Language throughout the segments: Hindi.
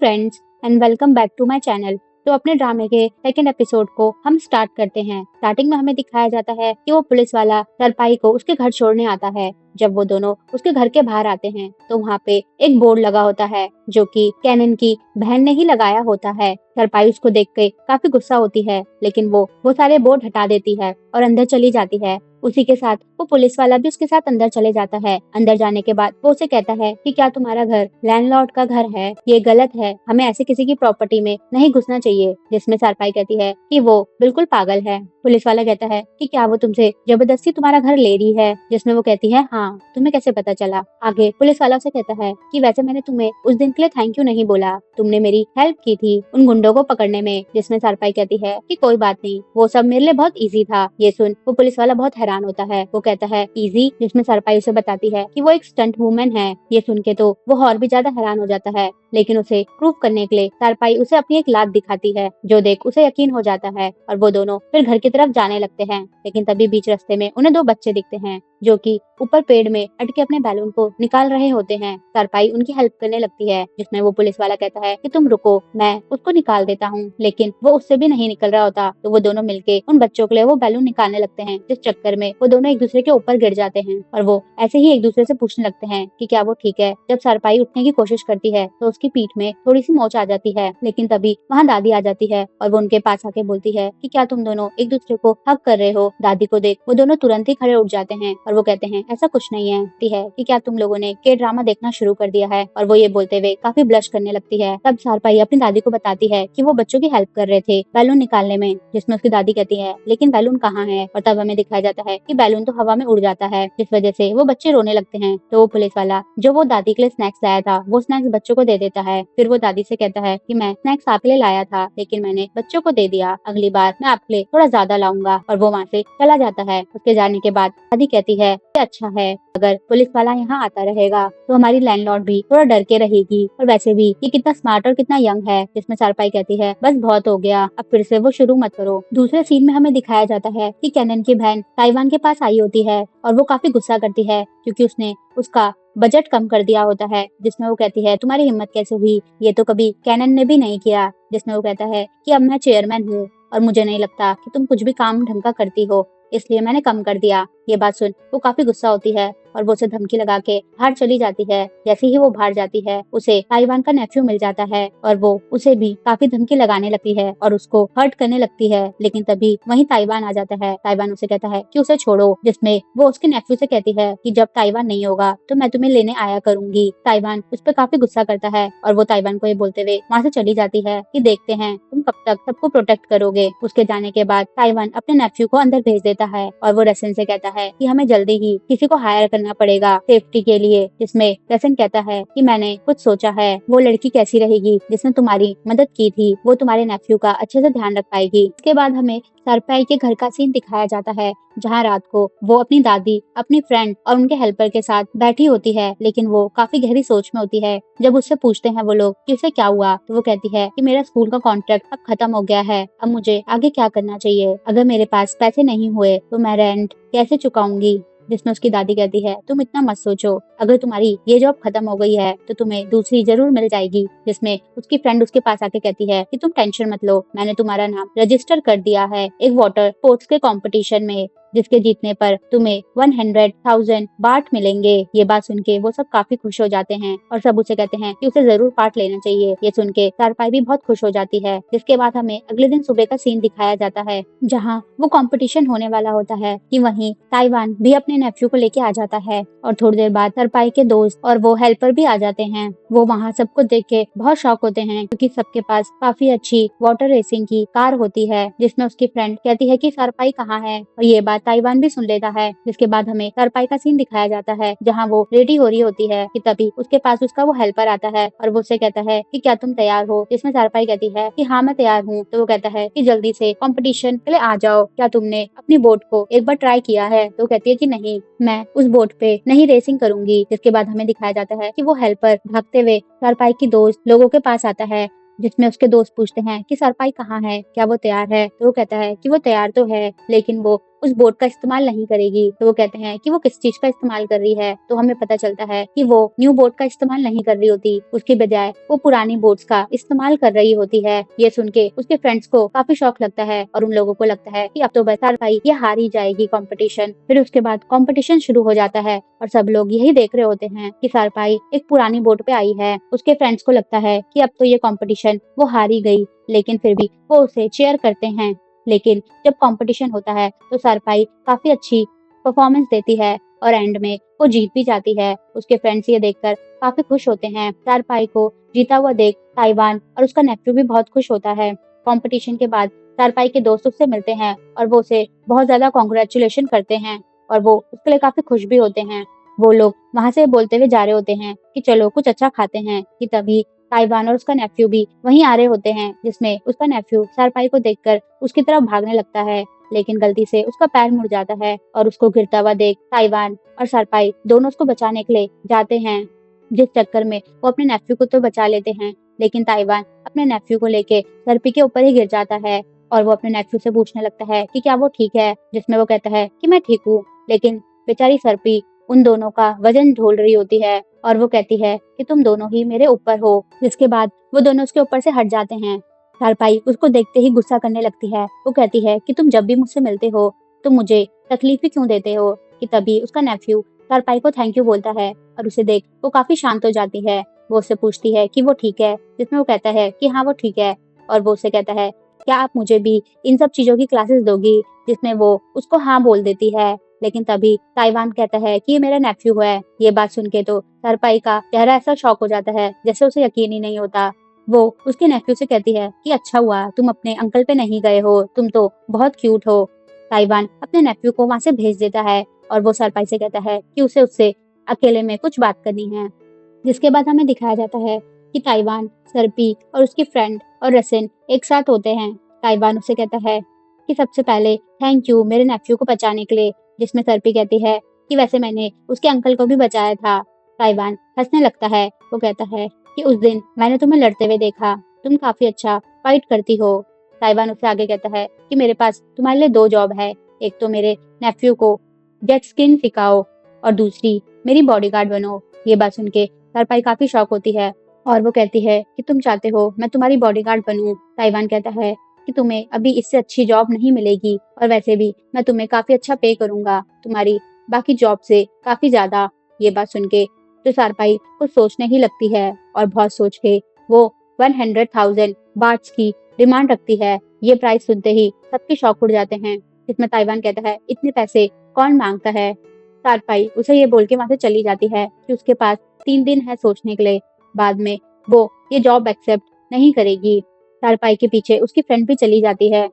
Friends and welcome back to my channel. तो अपने ड्रामे के सेकंड एपिसोड को हम स्टार्ट करते हैं। स्टार्टिंग में हमें दिखाया जाता है कि वो पुलिस वाला सरपाई को उसके घर छोड़ने आता है। जब वो दोनों उसके घर के बाहर आते हैं तो वहाँ पे एक बोर्ड लगा होता है जो कि कैनन की बहन ने ही लगाया होता है। सरपाई उसको देख के काफी गुस्सा होती है, लेकिन वो सारे बोर्ड हटा देती है और अंदर चली जाती है। उसी के साथ वो पुलिस वाला भी उसके साथ अंदर चले जाता है। अंदर जाने के बाद वो उसे कहता है कि क्या तुम्हारा घर लैंडलॉर्ड का घर है? ये गलत है, हमें ऐसे किसी की प्रॉपर्टी में नहीं घुसना चाहिए। जिसमें सरपाई कहती है कि वो बिल्कुल पागल है। पुलिस वाला कहता है कि क्या वो तुमसे जबरदस्ती तुम्हारा घर ले रही है? जिसमें वो कहती है हाँ, तुम्हें कैसे पता चला? आगे पुलिस वाला उसे कहता है कि वैसे मैंने तुम्हें उस दिन के लिए थैंक यू नहीं बोला, तुमने मेरी हेल्प की थी उन गुंडों को पकड़ने में। जिसमें सरपाई कहती है कि कोई बात नहीं, वो सब मेरे लिए बहुत इजी था। ये सुन वो पुलिस वाला बहुत हैरान होता है। वो कहता है इजी? जिसमें सरपाई उसे बताती है कि वो एक स्टंट वुमेन है। ये सुन के तो वो और भी ज्यादा हैरान हो जाता है, लेकिन उसे प्रूव करने के लिए सरपाई उसे अपनी एक लात दिखाती है, जो देख उसे यकीन हो जाता है और वो दोनों फिर घर की तरफ जाने लगते हैं। लेकिन तभी बीच रास्ते में उन्हें दो बच्चे दिखते हैं जो कि ऊपर पेड़ में अटके अपने बैलून को निकाल रहे होते हैं। सरपाई उनकी हेल्प करने लगती है, जिसमें वो पुलिस वाला कहता है कि तुम रुको, मैं उसको निकाल देता हूँ। लेकिन वो उससे भी नहीं निकल रहा होता, तो वो दोनों मिलके उन बच्चों के लिए वो बैलून निकालने लगते हैं। जिस चक्कर में वो दोनों एक दूसरे के ऊपर गिर जाते हैं और वो ऐसे ही एक दूसरे से पूछने लगते हैं कि क्या वो ठीक है। जब सरपाई उठने की कोशिश करती है तो उसकी पीठ में थोड़ी सी मोच आ जाती है, लेकिन तभी वहाँ दादी आ जाती है और वो उनके पास आके बोलती है कि क्या तुम दोनों एक दूसरे को हक कर रहे हो? दादी को देख वो दोनों तुरंत ही खड़े उठ जाते हैं और वो कहते हैं ऐसा कुछ नहीं है। कहती है कि क्या तुम लोगों ने के ड्रामा देखना शुरू कर दिया है? और वो ये बोलते हुए काफी ब्लश करने लगती है। तब सरपाई अपनी दादी को बताती है कि वो बच्चों की हेल्प कर रहे थे बैलून निकालने में। जिसमें उसकी दादी कहती है लेकिन बैलून कहाँ है? और तब हमें दिखाया जाता है कि बैलून तो हवा में उड़ जाता है, जिस वजह से वो बच्चे रोने लगते हैं। तो वो पुलिस वाला जो वो दादी के लिए स्नैक्स लाया था वो स्नैक्स बच्चों को दे देता है। फिर वो दादी से कहता है कि मैं स्नैक्स आपके लिए लाया था, लेकिन मैंने बच्चों को दे दिया, अगली बार मैं आपके लिए थोड़ा ज्यादा लाऊंगा। और वो वहाँ से चला जाता है। उसके जाने के बाद दादी कहती है कि अच्छा है, अगर पुलिस वाला यहाँ आता रहेगा तो हमारी लैंडलॉर्ड भी थोड़ा डर के रहेगी, और वैसे भी ये कितना स्मार्ट और कितना यंग है। जिसमें सरपाई कहती है बस बहुत हो गया, अब फिर से वो शुरू मत करो। दूसरे सीन में हमें दिखाया जाता है कि कैनन की बहन ताइवान के पास आई होती है और वो काफी गुस्सा करती है क्योंकि उसने उसका बजट कम कर दिया होता है। जिसमें वो कहती है तुम्हारी हिम्मत कैसे हुई, ये तो कभी कैनन ने भी नहीं किया। जिसमें वो कहता है कि अब मैं चेयरमैन हूँ और मुझे नहीं लगता कि तुम कुछ भी काम ढंग का करती हो, इसलिए मैंने कम कर दिया। ये बात सुन वो काफी गुस्सा होती है और वो उसे धमकी लगा के बाहर चली जाती है। जैसे ही वो बाहर जाती है उसे ताइवान का नेफ्यू मिल जाता है और वो उसे भी काफी धमकी लगाने लगती है और उसको हर्ट करने लगती है। लेकिन तभी वहीं ताइवान आ जाता है। ताइवान उसे कहता है कि उसे छोड़ो। जिसमें वो उसके नेफ्यू से कहती है कि जब ताइवान नहीं होगा तो मैं तुम्हें लेने आया करूंगी। ताइवान उस पर काफी गुस्सा करता है और वो ताइवान को ये बोलते हुए वहाँ से चली जाती है कि देखते हैं तुम कब तक सबको प्रोटेक्ट करोगे। उसके जाने के बाद ताइवान अपने नेफ्यू को अंदर भेज देता है और वो रसन से कहता है कि हमें जल्दी ही किसी को हायर करना पड़ेगा सेफ्टी के लिए। जिसमें रसन कहता है कि मैंने कुछ सोचा है, वो लड़की कैसी रहेगी जिसने तुम्हारी मदद की थी, वो तुम्हारे नेफ्यू का अच्छे से ध्यान रख पाएगी। इसके बाद हमें सरपाई के घर का सीन दिखाया जाता है, जहाँ रात को वो अपनी दादी, अपनी फ्रेंड और उनके हेल्पर के साथ बैठी होती है, लेकिन वो काफी गहरी सोच में होती है। जब उससे पूछते हैं वो लोग कि उसे क्या हुआ, तो वो कहती है कि मेरा स्कूल का कॉन्ट्रैक्ट अब खत्म हो गया है, अब मुझे आगे क्या करना चाहिए? अगर मेरे पास पैसे नहीं हुए तो मैं रेंट कैसे चुकाऊंगी? जिसमें उसकी दादी कहती है तुम इतना मत सोचो, अगर तुम्हारी ये जॉब खत्म हो गई है तो तुम्हें दूसरी जरूर मिल जाएगी। जिसमें उसकी फ्रेंड उसके पास आके कहती है कि तुम टेंशन मत लो, मैंने तुम्हारा नाम रजिस्टर कर दिया है एक वाटर स्पोर्ट्स के कंपटीशन में, जिसके जीतने पर तुम्हें 100,000 बार्ट मिलेंगे। ये बात सुन के वो सब काफी खुश हो जाते हैं और सब उसे कहते हैं कि उसे जरूर पार्ट लेना चाहिए। ये सुन के सरपाई भी बहुत खुश हो जाती है। जिसके बाद हमें अगले दिन सुबह का सीन दिखाया जाता है, जहाँ वो कंपटीशन होने वाला होता है कि वहीं ताइवान भी अपने नेफ्यू को लेके आ जाता है और थोड़ी देर बाद सरपाई के दोस्त और वो हेल्पर भी आ जाते हैं। वो वहाँ सबको देख के बहुत शॉक होते हैं क्योंकि सबके पास काफी अच्छी वाटर रेसिंग की कार होती है। जिसमें उसकी फ्रेंड कहती है कि सरपाई कहाँ है, और ये बात ताइवान भी सुन लेता है। जिसके बाद हमें सरपाई का सीन दिखाया जाता है, जहाँ वो रेडी हो रही होती है कि तभी उसके पास उसका वो हेल्पर आता है और वो उससे कहता है कि क्या तुम तैयार हो? जिसमें सरपाई कहती है कि हाँ मैं तैयार हूँ। तो वो कहता है कि जल्दी से कंपटीशन के लिए आ जाओ, क्या तुमने अपनी बोट को एक बार ट्राई किया है? तो कहती है कि नहीं, मैं उस बोट पे नहीं रेसिंग करूंगी। जिसके बाद हमें दिखाया जाता है कि वो हेल्पर भागते हुए सरपाई की दोस्त लोगों के पास आता है। जिसमें उसके दोस्त पूछते हैं कि सरपाई कहाँ है, क्या वो तैयार है? तो वो कहता है कि वो तैयार तो है, लेकिन वो उस बोट का इस्तेमाल नहीं करेगी। तो वो कहते हैं कि वो किस चीज का इस्तेमाल कर रही है। तो हमें पता चलता है कि वो न्यू बोट का इस्तेमाल नहीं कर रही होती, उसके बजाय वो पुरानी बोट्स का इस्तेमाल कर रही होती है। ये सुन के उसके फ्रेंड्स को काफी शौक लगता है और उन लोगों को लगता है कि अब तो बस चारपाई ये हार ही जाएगी कंपटीशन। फिर उसके बाद कंपटीशन शुरू हो जाता है और सब लोग यही देख रहे होते हैं कि चारपाई एक पुरानी बोट पे आई है। उसके फ्रेंड्स को लगता है कि अब तो ये कंपटीशन वो हार ही गई, लेकिन फिर भी वो उसे चीयर करते हैं। लेकिन जब कंपटीशन होता है तो चारपाई काफी अच्छी परफॉर्मेंस देती है और एंड में वो जीत भी जाती है। उसके फ्रेंड्स ये देखकर काफी खुश होते हैं। चारपाई को जीता हुआ देख ताइवान और उसका नेफ्यू भी बहुत खुश होता है। कंपटीशन के बाद चारपाई के दोस्त उससे मिलते हैं और वो उसे बहुत ज्यादा कॉन्ग्रेचुलेशन करते हैं और वो उसके लिए काफी खुश भी होते हैं। वो लोग वहां से बोलते हुए जा रहे होते हैं कि चलो कुछ अच्छा खाते हैं, कि तभी ताइवान और उसका नेफ्यू भी वहीं आ रहे होते हैं, जिसमें उसका नेफ्यू चारपाई को देखकर उसकी तरफ भागने लगता है, लेकिन गलती से उसका पैर मुड़ जाता है और उसको गिरता हुआ देख ताइवान और चारपाई दोनों उसको बचाने के लिए जाते हैं। जिस चक्कर में वो अपने नेफ्यू को तो बचा लेते हैं, लेकिन ताइवान अपने नेफ्यू को लेके सर्पी के ऊपर ही गिर जाता है और वो अपने नेफ्यू से पूछने लगता है कि क्या वो ठीक है, जिसमें वो कहता है कि मैं ठीक हूँ। लेकिन बेचारी सर्पी उन दोनों का वजन ढोल रही होती है और वो कहती है कि तुम दोनों ही मेरे ऊपर हो। जिसके बाद वो दोनों उसके ऊपर से हट जाते हैं। चारपाई उसको देखते ही गुस्सा करने लगती है। वो कहती है कि तुम जब भी मुझसे मिलते हो तो मुझे तकलीफ ही क्यों देते हो। कि तभी उसका नेफ्यू चारपाई को थैंक यू बोलता है और उसे देख वो काफी शांत हो जाती है। वो उससे पूछती है कि वो ठीक है, जिसमें वो कहता है कि हाँ वो ठीक है। और वो उससे कहता है क्या आप मुझे भी इन सब चीजों की क्लासेस दोगी, जिसमें वो उसको हाँ बोल देती है। लेकिन तभी ताइवान कहता है कि ये मेरा नेफ्यू है। ये बात सुन के तो चारपाई का चेहरा ऐसा शॉक हो जाता है जैसे उसे यकीन ही नहीं होता। वो उसके नेफ्यू से कहती है कि अच्छा हुआ तुम अपने अंकल पे नहीं गए हो, तुम तो बहुत क्यूट हो। ताइवान अपने नेफ्यू को वहां से भेज देता है और वो चारपाई से कहता है कि उसे उससे अकेले में कुछ बात करनी है। जिसके बाद हमें दिखाया जाता है कि ताइवान, सर्पी और उसकी फ्रेंड और रसिन एक साथ होते हैं। ताइवान उसे कहता है कि सबसे पहले थैंक यू मेरे नेफ्यू को बचाने के लिए, जिसमें सर्पी कहती है कि वैसे मैंने उसके अंकल को भी बचाया था। ताइवान हंसने लगता है। वो कहता है कि उस दिन मैंने तुम्हें लड़ते हुए देखा, तुम काफी अच्छा फाइट करती हो। ताइवान उससे आगे कहता है कि मेरे पास तुम्हारे लिए 2 जॉब है, एक तो मेरे नेफ्यू को जेट स्किन सिखाओ और दूसरी मेरी बॉडीगार्ड बनो। ये बात सुन के चारपाई काफी शॉक होती है और वो कहती है कि तुम चाहते हो मैं तुम्हारी बॉडीगार्ड बनूं। ताइवान कहता है कि तुम्हें अभी इससे अच्छी जॉब नहीं मिलेगी और वैसे भी मैं तुम्हें काफी अच्छा पे करूंगा, तुम्हारी बाकी जॉब से काफी ज्यादा। ये बात सुन के तो चारपाई कुछ सोचने ही लगती है और बहुत सोच के वो 100,000 बाट्स की डिमांड रखती है। ये प्राइस सुनते ही सबके शौक उड़ जाते हैं, जिसमें ताइवान कहता है इतने पैसे कौन मांगता है। चारपाई उसे ये बोल के वहां से चली जाती है कि उसके पास 3 दिन है सोचने के लिए, बाद में वो ये जॉब एक्सेप्ट नहीं करेगी। चारपाई के पीछे उसकी फ्रेंड भी चली जाती है।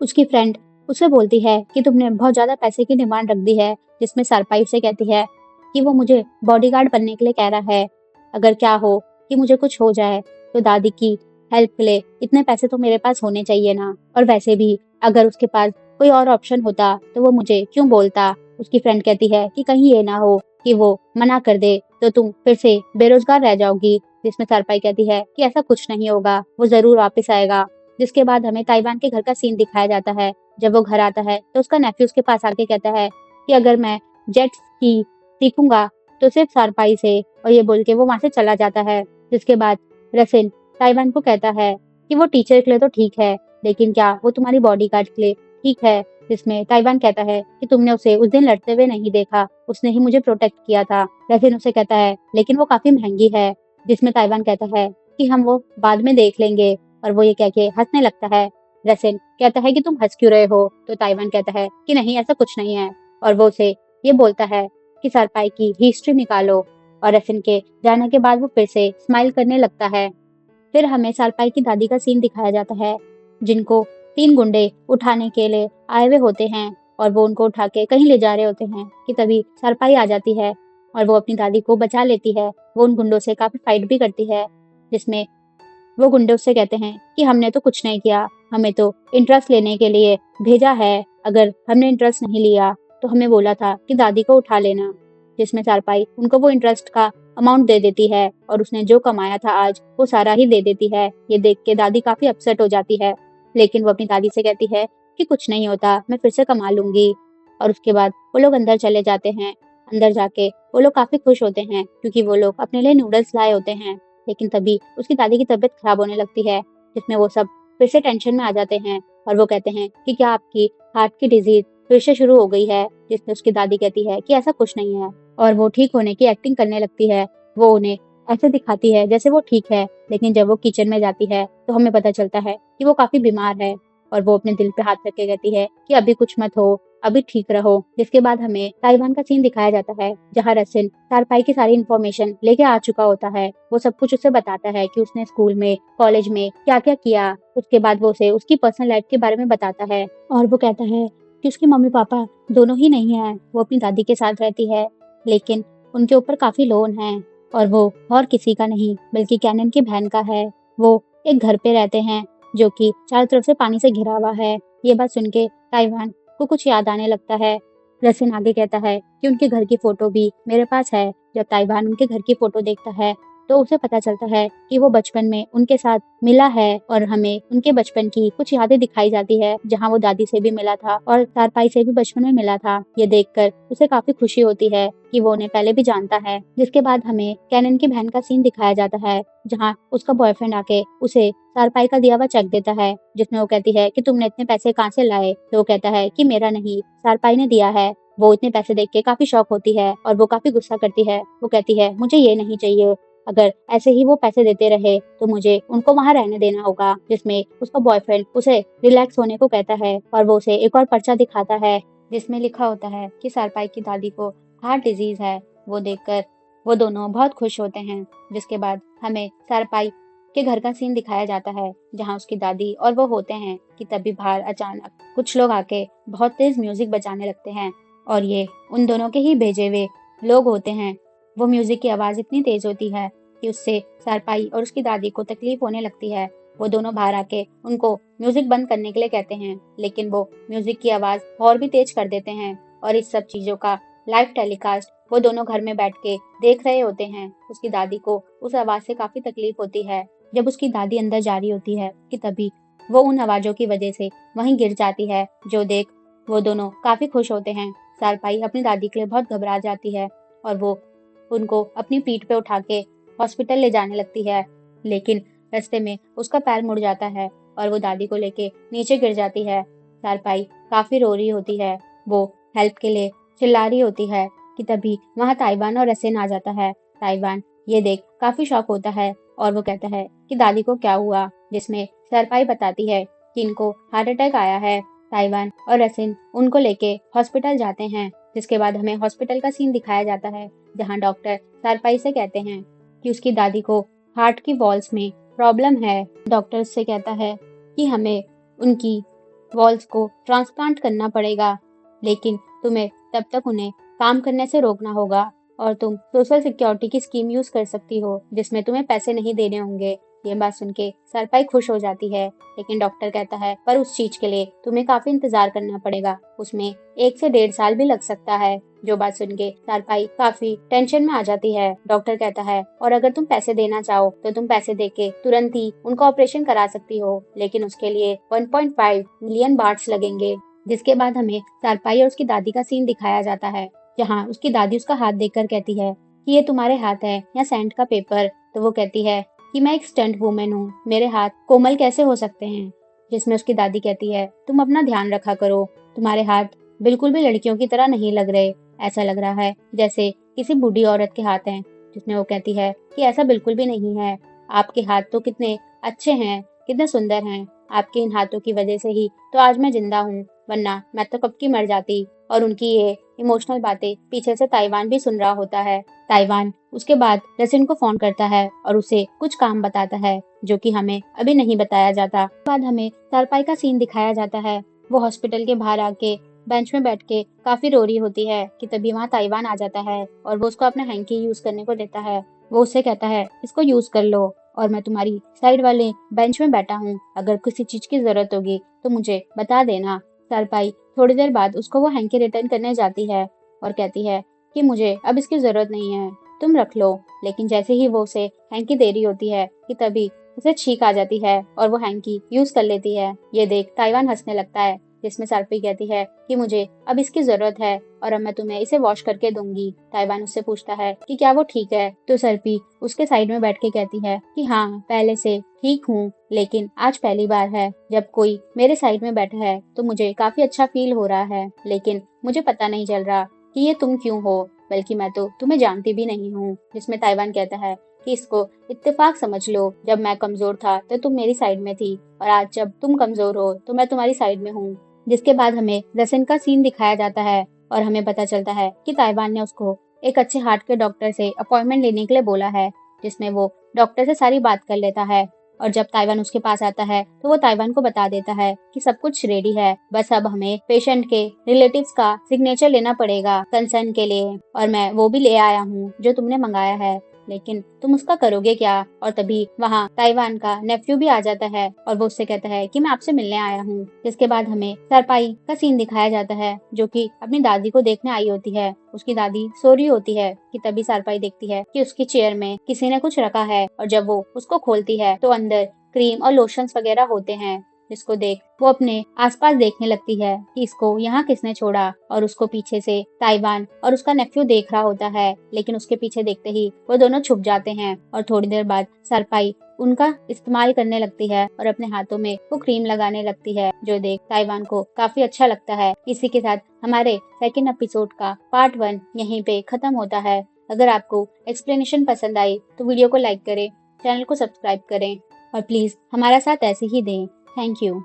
उसकी फ्रेंड उसे बोलती है कि तुमने बहुत ज्यादा पैसे की डिमांड रख दी है, जिसमें चारपाई से कहती है कि वो मुझे बॉडीगार्ड बनने के लिए कह रहा है। अगर क्या हो कि मुझे कुछ हो जाए तो दादी की हेल्प के लिए इतने पैसे तो मेरे पास होने चाहिए ना, और वैसे भी अगर उसके पास कोई और ऑप्शन होता तो वो मुझे क्यों बोलता। उसकी फ्रेंड कहती है कि कहीं ये ना हो कि वो मना कर दे तो तुम फिर से बेरोजगार रह जाओगी, जिसमें चारपाई कहती है कि ऐसा कुछ नहीं होगा, वो जरूर वापस आएगा। जिसके बाद हमें ताइवान के घर का सीन दिखाया जाता है। जब वो घर आता है तो उसका नेफ्यू उसके पास आके कहता है कि अगर मैं जेट स्की सीखूंगा तो सिर्फ चारपाई से, और ये बोल के वो वहां से चला जाता है। जिसके बाद रसिन ताइवान को कहता है कि वो टीचर के लिए तो ठीक है, लेकिन क्या वो तुम्हारी बॉडीगार्ड के लिए ठीक है। जिसमें ताइवान कहता है कि तुमने उसे उस दिन लड़ते हुए नहीं देखा, उसने ही मुझे प्रोटेक्ट किया था। रसिन उसे कहता है लेकिन वो काफी महंगी है, जिसमें ताइवान कहता है कि हम वो बाद में देख लेंगे, और वो ये कह के हंसने लगता है। रसिन कहता है कि तुम हंस क्यों रहे हो, तो ताइवान कहता है कि नहीं ऐसा कुछ नहीं है, और वो उसे ये बोलता है कि चारपाई की हिस्ट्री निकालो। और रसिन के जाने के बाद वो फिर से स्माइल करने लगता है। फिर हमें चारपाई की दादी का सीन दिखाया जाता है, जिनको 3 गुंडे उठाने के लिए आए हुए होते हैं और वो उनको उठा के कहीं ले जा रहे होते हैं, कि तभी चारपाई आ जाती है और वो अपनी दादी को बचा लेती है। वो उन गुंडों से काफी फाइट भी करती है, जिसमें वो गुंडे उससे कहते हैं कि हमने तो कुछ नहीं किया, हमें तो इंटरेस्ट लेने के लिए भेजा है, अगर हमने इंटरेस्ट नहीं लिया तो हमें बोला था कि दादी को उठा लेना। जिसमें चारपाई उनको वो इंटरेस्ट का अमाउंट दे देती है और उसने जो कमाया था आज वो सारा ही दे देती है। ये देख के दादी काफी अपसेट हो जाती है, लेकिन वो अपनी दादी से कहती है कि कुछ नहीं होता, मैं फिर से कमा लूंगी। और उसके बाद वो लोग अंदर चले जाते हैं। अंदर जाके वो लोग काफी खुश होते हैं क्योंकि वो लोग अपने लिए नूडल्स लाए होते हैं। लेकिन तभी उसकी दादी की तबीयत खराब होने लगती है, जिसमें वो सब फिर से टेंशन में आ जाते हैं और वो कहते हैं कि क्या आपकी हार्ट की डिजीज फिर से शुरू हो गई है, जिसमें उसकी दादी कहती है कि ऐसा कुछ नहीं है और वो ठीक होने की एक्टिंग करने लगती है। वो उन्हें ऐसे दिखाती है जैसे वो ठीक है, लेकिन जब वो किचन में जाती है तो हमें पता चलता है कि वो काफी बीमार है और वो अपने दिल पे हाथ रख के कहती है कि अभी कुछ मत हो, अभी ठीक रहो। जिसके बाद हमें ताइवान का सीन दिखाया जाता है जहाँ रसिन चारपाई की सारी इन्फॉर्मेशन लेके आ चुका होता है। वो सब कुछ उसे बताता है कि उसने स्कूल में, कॉलेज में क्या क्या किया। उसके बाद वो उसे उसकी पर्सनल लाइफ के बारे में बताता है और वो कहता है कि उसके मम्मी पापा दोनों ही नहीं है, वो अपनी दादी के साथ रहती है, लेकिन उनके ऊपर काफी लोन है और वो और किसी का नहीं बल्कि कैनन की बहन का है। वो एक घर पे रहते हैं जो कि चारों तरफ से पानी से घिरा हुआ है। ये बात सुन के ताइवान को कुछ याद आने लगता है। रसिन आगे कहता है कि उनके घर की फोटो भी मेरे पास है। जब ताइवान उनके घर की फोटो देखता है तो उसे पता चलता है कि वो बचपन में उनके साथ मिला है और हमें उनके बचपन की कुछ यादें दिखाई जाती है, जहाँ वो दादी से भी मिला था और चारपाई से भी बचपन में मिला था। ये देखकर उसे काफी खुशी होती है कि वो उन्हें पहले भी जानता है। जिसके बाद हमें कैनन की बहन का सीन दिखाया जाता है जहाँ उसका बॉयफ्रेंड आके उसे चारपाई का दिया हुआ चेक देता है, जिसमें वो कहती है कि तुमने इतने पैसे कहाँ से लाए। तो वो कहता है कि मेरा नहीं, चारपाई ने दिया है। वो इतने पैसे देख के काफी शॉक होती है और वो काफी गुस्सा करती है। वो कहती है मुझे ये नहीं चाहिए, अगर ऐसे ही वो पैसे देते रहे तो मुझे उनको वहाँ रहने देना होगा। जिसमें उसका बॉयफ्रेंड उसे रिलैक्स होने को कहता है और वो उसे एक और पर्चा दिखाता है जिसमें लिखा होता है कि चारपाई की दादी को हार्ट डिजीज है। वो देखकर वो दोनों बहुत खुश होते हैं। जिसके बाद हमें चारपाई के घर का सीन दिखाया जाता है जहाँ उसकी दादी और वो होते हैं कि तभी बाहर अचानक कुछ लोग आके बहुत तेज म्यूजिक बजाने लगते हैं और ये उन दोनों के ही भेजे हुए लोग होते हैं। वो म्यूजिक की आवाज इतनी तेज होती है कि उससे चारपाई और उसकी दादी को तकलीफ होने लगती है। वो दोनों बाहर आके उनको म्यूजिक बंद करने के लिए कहते हैं, लेकिन वो म्यूजिक की आवाज और भी तेज कर देते हैं और इस सब चीजों का लाइव टेलीकास्ट वो दोनों घर में बैठ के देख रहे होते हैं। उसकी दादी को उस आवाज से काफी तकलीफ होती है। जब उसकी दादी अंदर जा रही होती है कि तभी वो उन आवाजों की वजह से वहीं गिर जाती है, जो देख वो दोनों काफी खुश होते हैं। चारपाई अपनी दादी के लिए बहुत घबरा जाती है और वो उनको अपनी पीठ पे उठा के हॉस्पिटल ले जाने लगती है, लेकिन रास्ते में उसका पैर मुड़ जाता है और वो दादी को लेके नीचे गिर जाती है। चारपाई काफी रो रही होती है, वो हेल्प के लिए चिल्ला रही होती है कि तभी वहाँ ताइवान और रसिन आ जाता है। ताइवान ये देख काफी शॉक होता है और वो कहता है कि दादी को क्या हुआ, जिसमें चारपाई बताती है कि इनको हार्ट अटैक आया है। ताइवान और रसिन उनको लेके हॉस्पिटल जाते हैं। जिसके बाद हमें हॉस्पिटल का सीन दिखाया जाता है जहाँ डॉक्टर चारपाई से कहते हैं कि उसकी दादी को हार्ट की वॉल्स में प्रॉब्लम है। डॉक्टर से कहता है कि हमें उनकी वॉल्स को ट्रांसप्लांट करना पड़ेगा, लेकिन तुम्हें तब तक उन्हें काम करने से रोकना होगा और तुम सोशल सिक्योरिटी की स्कीम यूज कर सकती हो जिसमें तुम्हें पैसे नहीं देने होंगे। ये बात सुन के सरपाई खुश हो जाती है, लेकिन डॉक्टर कहता है पर उस चीज के लिए तुम्हें काफी इंतजार करना पड़ेगा, उसमें 1 से 1.5 साल भी लग सकता है। जो बात सुन के सरपाई काफी टेंशन में आ जाती है। डॉक्टर कहता है और अगर तुम पैसे देना चाहो तो तुम पैसे देके तुरंत ही उनका ऑपरेशन करा सकती हो, लेकिन उसके लिए 1.5 मिलियन बाट्स लगेंगे। जिसके बाद हमें चारपाई और उसकी दादी का सीन दिखाया जाता है जहाँ उसकी दादी उसका हाथ देखकर कहती है कि ये तुम्हारे हाथ है या सैंड का पेपर। तो वो कहती है कि मैं एक स्टंट वुमेन हूँ, मेरे हाथ कोमल कैसे हो सकते हैं। जिसमें उसकी दादी कहती है तुम अपना ध्यान रखा करो, तुम्हारे हाथ बिल्कुल भी लड़कियों की तरह नहीं लग रहे, ऐसा लग रहा है जैसे किसी बूढ़ी औरत के हाथ हैं। जिसमें वो कहती है कि ऐसा बिल्कुल भी नहीं है, आपके हाथ तो कितने अच्छे हैं, कितने सुंदर हैं, आपके इन हाथों की वजह से ही तो आज मैं जिंदा हूँ, वरना मैं तो कब की मर जाती। और उनकी ये इमोशनल बातें पीछे से ताइवान भी सुन रहा होता है। ताइवान उसके बाद रसिन को फोन करता है और उसे कुछ काम बताता है जो कि हमें अभी नहीं बताया जाता। बाद हमें चारपाई का सीन दिखाया जाता है, वो हॉस्पिटल के बाहर आके बेंच में बैठ के काफी रो रही होती है कि तभी वहाँ ताइवान आ जाता है और वो उसको अपना हैंकी यूज करने को देता है। वो उससे कहता है इसको यूज कर लो और मैं तुम्हारी साइड वाले बेंच में बैठा हूँ, अगर किसी चीज की जरूरत होगी तो मुझे बता देना। चारपाई थोड़ी देर बाद उसको वो हैंकी रिटर्न करने जाती है और कहती है कि मुझे अब इसकी जरूरत नहीं है, तुम रख लो। लेकिन जैसे ही वो उसे हैंकी दे रही होती है कि तभी उसे छींक आ जाती है और वो हैंकी यूज कर लेती है। ये देख ताइवान हंसने लगता है जिसमें सरपी कहती है कि मुझे अब इसकी जरूरत है और अब मैं तुम्हें इसे वॉश करके दूंगी। ताइवान उससे पूछता है कि क्या वो ठीक है, तो सरपी उसके साइड में बैठ के कहती है कि हाँ, पहले से ठीक हूँ, लेकिन आज पहली बार है जब कोई मेरे साइड में बैठा है, तो मुझे काफी अच्छा फील हो रहा है, लेकिन मुझे पता नहीं चल रहा कि ये तुम क्यों हो, बल्कि मैं तो तुम्हें जानती भी नहीं हूँ। जिसमें ताइवान कहता है कि इसको इत्तेफाक समझ लो, जब मैं कमजोर था तो तुम मेरी साइड में थी, और आज जब तुम कमजोर हो तो मैं तुम्हारी साइड में हूँ। जिसके बाद हमें रसन का सीन दिखाया जाता है और हमें पता चलता है कि ताइवान ने उसको एक अच्छे हार्ट के डॉक्टर से अपॉइंटमेंट लेने के लिए बोला है, जिसमें वो डॉक्टर से सारी बात कर लेता है। और जब ताइवान उसके पास आता है तो वो ताइवान को बता देता है कि सब कुछ रेडी है, बस अब हमें पेशेंट के रिलेटिव्स का सिग्नेचर लेना पड़ेगा कंसर्न के लिए, और मैं वो भी ले आया हूँ जो तुमने मंगाया है, लेकिन तुम उसका करोगे क्या। और तभी वहाँ ताइवान का नेफ्यू भी आ जाता है और वो उससे कहता है कि मैं आपसे मिलने आया हूँ। जिसके बाद हमें सरपाई का सीन दिखाया जाता है, जो कि अपनी दादी को देखने आई होती है। उसकी दादी सो रही होती है कि तभी सरपाई देखती है कि उसकी चेयर में किसी ने कुछ रखा है, और जब वो उसको खोलती है तो अंदर क्रीम और लोशंस वगैरह होते हैं। जिसको देख वो अपने आसपास देखने लगती है कि इसको यहाँ किसने छोड़ा, और उसको पीछे से ताइवान और उसका नेफ्यू देख रहा होता है, लेकिन उसके पीछे देखते ही वो दोनों छुप जाते हैं। और थोड़ी देर बाद सरपाई उनका इस्तेमाल करने लगती है और अपने हाथों में वो क्रीम लगाने लगती है, जो देख ताइवान को काफी अच्छा लगता है। इसी के साथ हमारे सेकंड एपिसोड का पार्ट 1 यहीं पे खत्म होता है। अगर आपको एक्सप्लेनेशन पसंद आई तो वीडियो को लाइक करें, चैनल को सब्सक्राइब करें और प्लीज हमारा साथ ऐसे ही दें। Thank you.